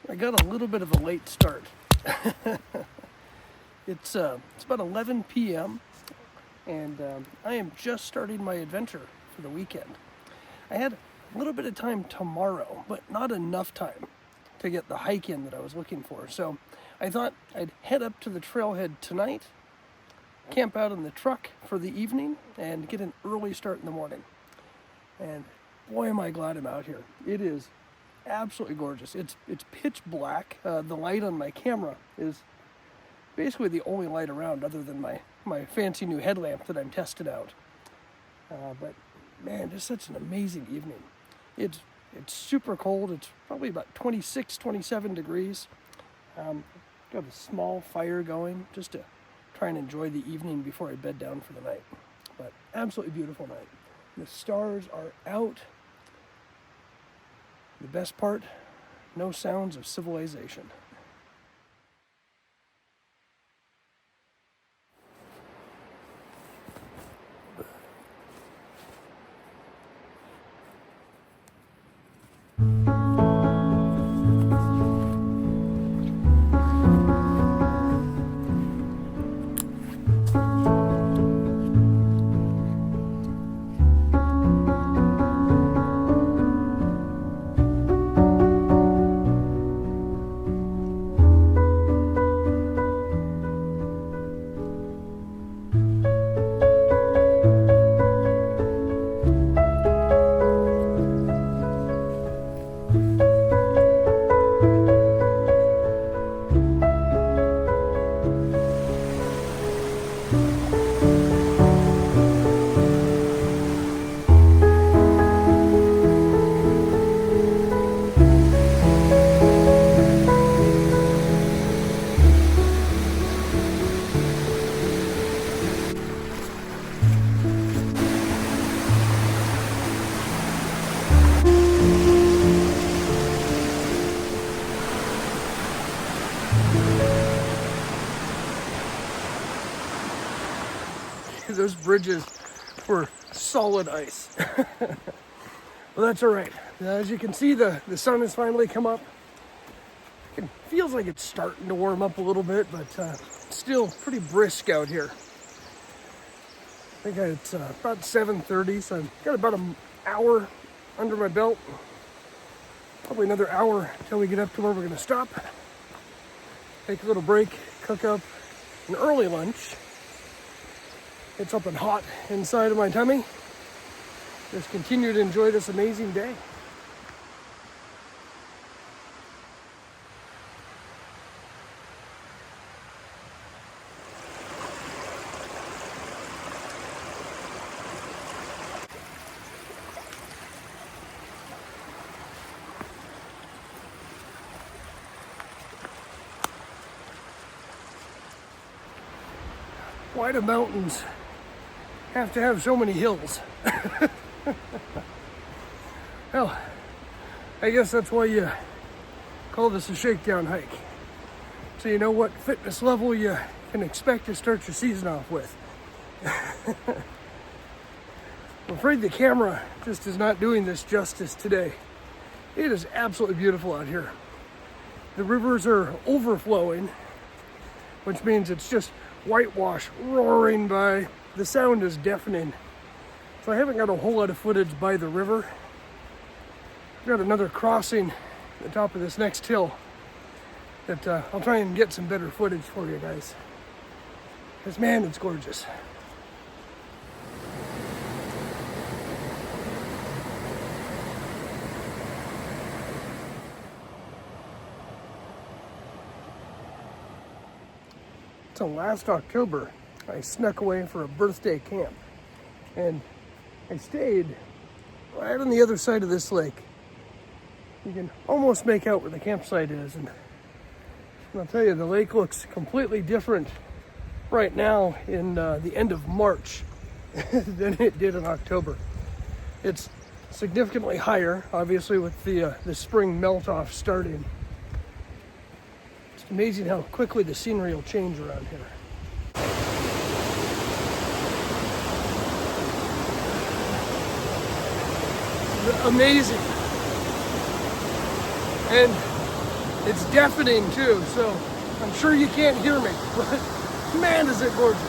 I got a little bit of a late start. It's about 11 p.m. and I am just starting my adventure for the weekend. I had a little bit of time tomorrow, but not enough time to get the hike in that I was looking for. So I thought I'd head up to the trailhead tonight, camp out in the truck for the evening, and get an early start in the morning. And boy, am I glad I'm out here. It is absolutely gorgeous. It's pitch black. The light on my camera is basically the only light around other than my fancy new headlamp that I'm testing out. But man, just such an amazing evening. It's super cold. It's probably about 26, 27 degrees. Got a small fire going just to try and enjoy the evening before I bed down for the night. But absolutely beautiful night. The stars are out. The best part, no sounds of civilization. Those bridges were solid ice. Well, that's all right. As you can see, the sun has finally come up. It feels like it's starting to warm up a little bit, but still pretty brisk out here. I think it's about 7:30, so I've got about an hour under my belt. Probably another hour until we get up to where we're going to stop. Take a little break, cook up an early lunch. It's up and hot inside of my tummy. Just continue to enjoy this amazing day. Why do mountains have to have so many hills? Well, I guess that's why you call this a shakedown hike. So you know what fitness level you can expect to start your season off with. I'm afraid the camera just is not doing this justice today. It is absolutely beautiful out here. The rivers are overflowing, which means it's just whitewash roaring by. The sound is deafening. So I haven't got a whole lot of footage by the river. I've got another crossing at the top of this next hill that I'll try and get some better footage for you guys. Because man, it's gorgeous. So last October, I snuck away for a birthday camp, and I stayed right on the other side of this lake. You can almost make out where the campsite is, and I'll tell you, the lake looks completely different right now in the end of March than it did in October. It's significantly higher, obviously, with the spring melt-off starting. It's amazing how quickly the scenery will change around here. Amazing. And It's deafening too, so I'm sure you can't hear me, but man, is it gorgeous.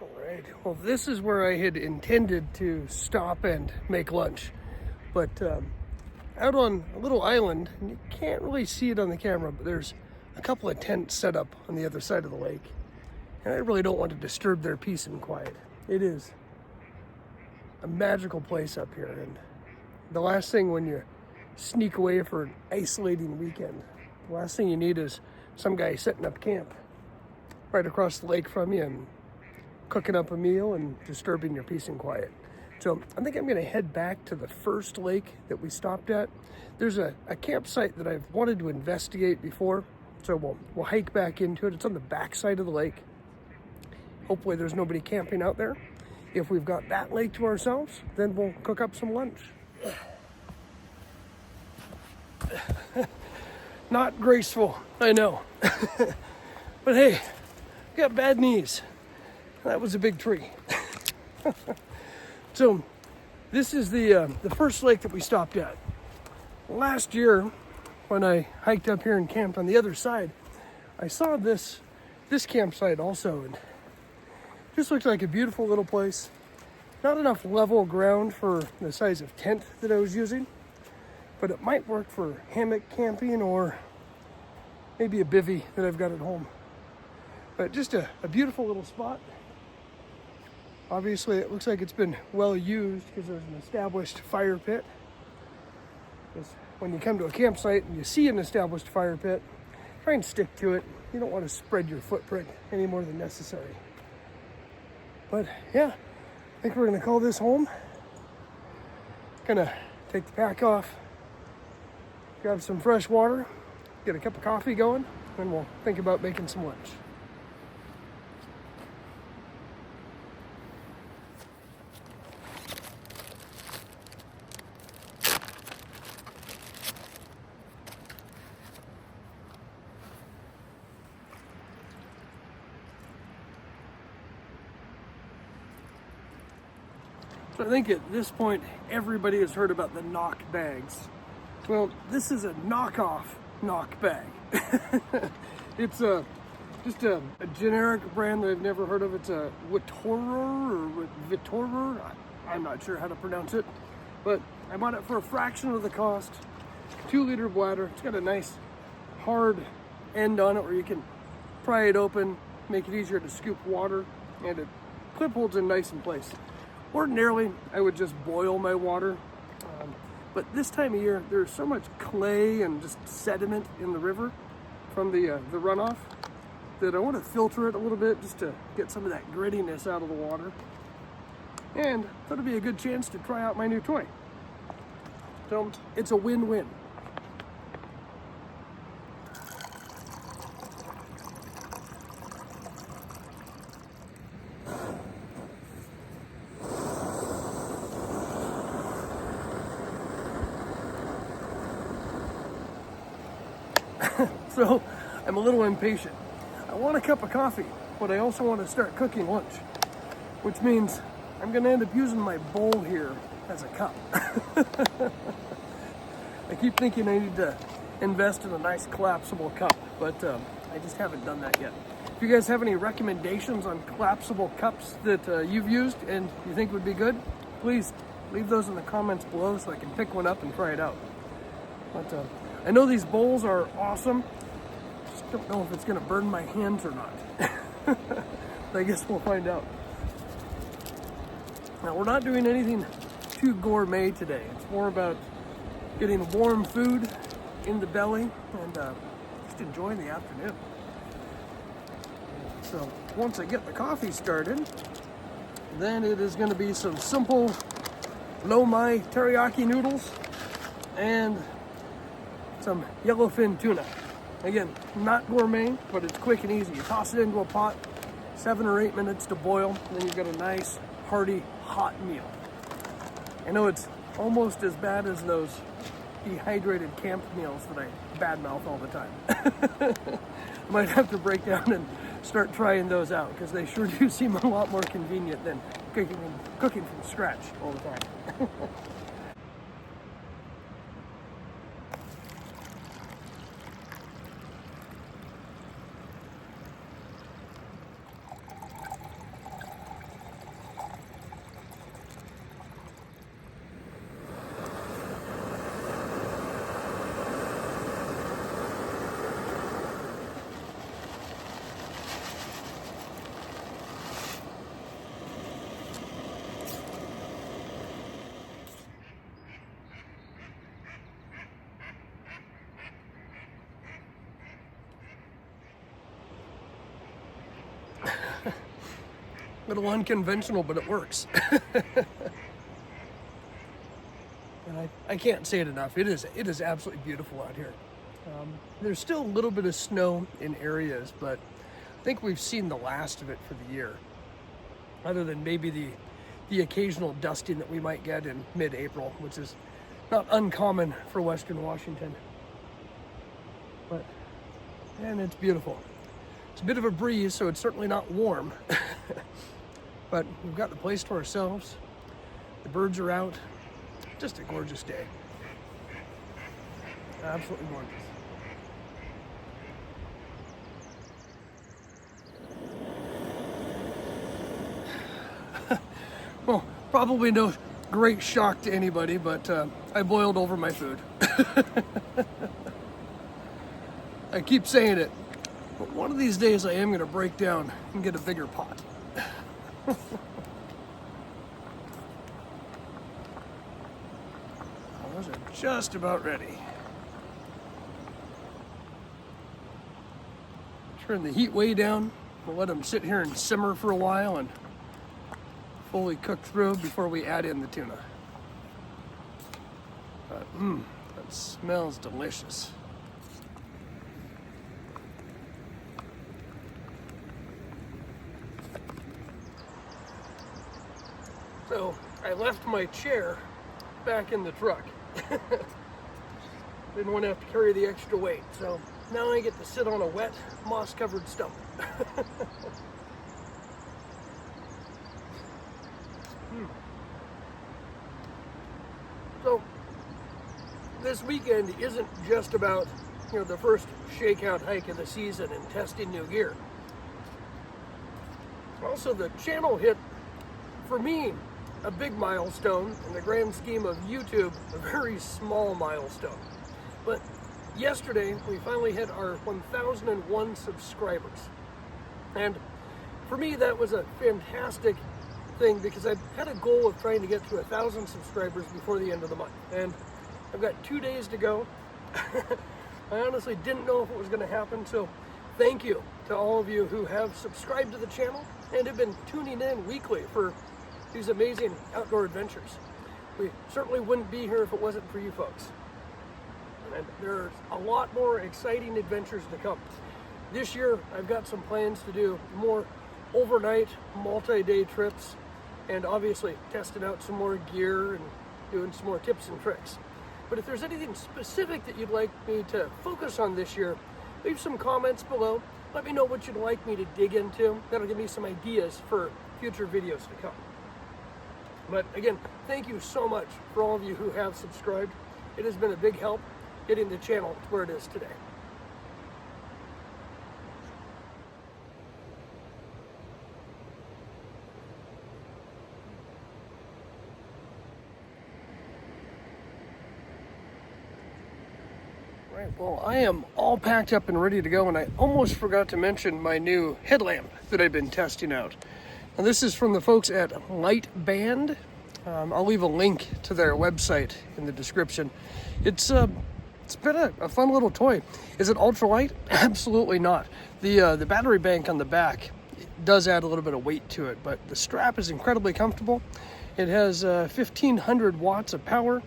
All right, well, this is where I had intended to stop and make lunch, but out on a little island, and you can't really see it on the camera, but there's a couple of tents set up on the other side of the lake. And I really don't want to disturb their peace and quiet. It is a magical place up here. And the last thing when you sneak away for an isolating weekend, the last thing you need is some guy setting up camp right across the lake from you and cooking up a meal and disturbing your peace and quiet. So I think I'm gonna head back to the first lake that we stopped at. There's a campsite that I've wanted to investigate before. So we'll hike back into it. It's on the back side of the lake. Hopefully there's nobody camping out there. If we've got that lake to ourselves, then we'll cook up some lunch. Not graceful, I know. But hey, I got bad knees. That was a big tree. So this is the first lake that we stopped at. Last year, when I hiked up here and camped on the other side, I saw this campsite also, and just looked like a beautiful little place. Not enough level ground for the size of tent that I was using, but it might work for hammock camping or maybe a bivvy that I've got at home. But just a beautiful little spot. Obviously, it looks like it's been well used because there's an established fire pit. Because when you come to a campsite and you see an established fire pit, try and stick to it. You don't want to spread your footprint any more than necessary. But yeah, I think we're gonna call this home. Gonna take the pack off, grab some fresh water, get a cup of coffee going, and we'll think about making some lunch. So I think at this point, everybody has heard about the knock bags. Well, this is a knockoff knock bag. It's just a generic brand that I've never heard of. It's a Wittorer or Vittorer. I'm not sure how to pronounce it, but I bought it for a fraction of the cost. 2-liter bladder. It's got a nice hard end on it where you can pry it open, make it easier to scoop water, and it clip holds in nice in place. Ordinarily, I would just boil my water, but this time of year, there's so much clay and just sediment in the river from the runoff that I want to filter it a little bit just to get some of that grittiness out of the water. And thought it'd be a good chance to try out my new toy. So it's a win-win. So I'm a little impatient. I want a cup of coffee, but I also want to start cooking lunch, which means I'm going to end up using my bowl here as a cup. I keep thinking I need to invest in a nice collapsible cup, but I just haven't done that yet. If you guys have any recommendations on collapsible cups that you've used and you think would be good, please leave those in the comments below so I can pick one up and try it out. But I know these bowls are awesome. Just don't know if it's gonna burn my hands or not. I guess we'll find out. Now, we're not doing anything too gourmet today. It's more about getting warm food in the belly and just enjoying the afternoon. So once I get the coffee started, then it is going to be some simple lo-mai teriyaki noodles and some yellowfin tuna. Again, not gourmet, but it's quick and easy. You toss it into a pot, 7 or 8 minutes to boil, and then you've got a nice, hearty, hot meal. I know it's almost as bad as those dehydrated camp meals that I badmouth all the time. I might have to break down and start trying those out, because they sure do seem a lot more convenient than cooking from scratch all the time. Little unconventional, but it works. And I can't say it enough. It is absolutely beautiful out here. There's still a little bit of snow in areas, but I think we've seen the last of it for the year, other than maybe the occasional dusting that we might get in mid-April, which is not uncommon for Western Washington. And it's beautiful. It's a bit of a breeze, so it's certainly not warm. But we've got the place to ourselves. The birds are out. Just a gorgeous day. Absolutely gorgeous. Well, probably no great shock to anybody, but I boiled over my food. I keep saying it, but one of these days I am going to break down and get a bigger pot. Those are just about ready. Turn the heat way down. We'll let them sit here and simmer for a while and fully cook through before we add in the tuna. But that smells delicious. So I left my chair back in the truck. Didn't want to have to carry the extra weight, so now I get to sit on a wet, moss-covered stump. So this weekend isn't just about, the first shakeout hike of the season and testing new gear. Also, the channel hit, for me, a big milestone. In the grand scheme of YouTube, a very small milestone. But yesterday, we finally hit our 1,001 subscribers. And for me, that was a fantastic thing, because I had a goal of trying to get to 1,000 subscribers before the end of the month. And I've got 2 days to go. I honestly didn't know if it was going to happen, so thank you to all of you who have subscribed to the channel and have been tuning in weekly for these amazing outdoor adventures. We certainly wouldn't be here if it wasn't for you folks. And there's a lot more exciting adventures to come. This year, I've got some plans to do more overnight, multi-day trips, and obviously testing out some more gear and doing some more tips and tricks. But if there's anything specific that you'd like me to focus on this year, leave some comments below. Let me know what you'd like me to dig into. That'll give me some ideas for future videos to come. But again, thank you so much for all of you who have subscribed. It has been a big help getting the channel to where it is today. Right, well, I am all packed up and ready to go, and I almost forgot to mention my new headlamp that I've been testing out. Now, this is from the folks at Light Band. I'll leave a link to their website in the description. It's been a fun little toy. Is it ultralight? Absolutely not. The battery bank on the back does add a little bit of weight to it, but the strap is incredibly comfortable. It has 1,500 watts of power.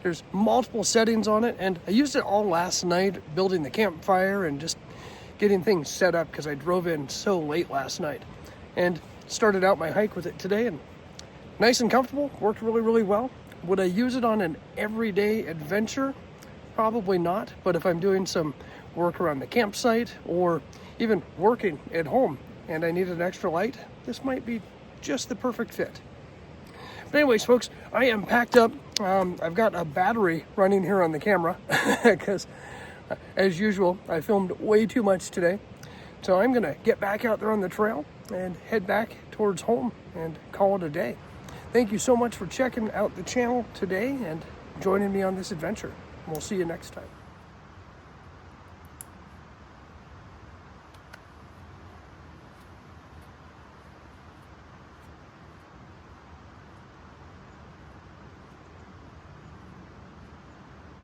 There's multiple settings on it, and I used it all last night building the campfire and just getting things set up because I drove in so late last night. And started out my hike with it today, and nice and comfortable, worked really, really well. Would I use it on an everyday adventure? Probably not, but if I'm doing some work around the campsite or even working at home and I need an extra light, this might be just the perfect fit. But anyways, folks, I am packed up. I've got a battery running here on the camera because, as usual, I filmed way too much today. So I'm gonna get back out there on the trail and head back towards home and call it a day. Thank you so much for checking out the channel today and joining me on this adventure. We'll see you next time.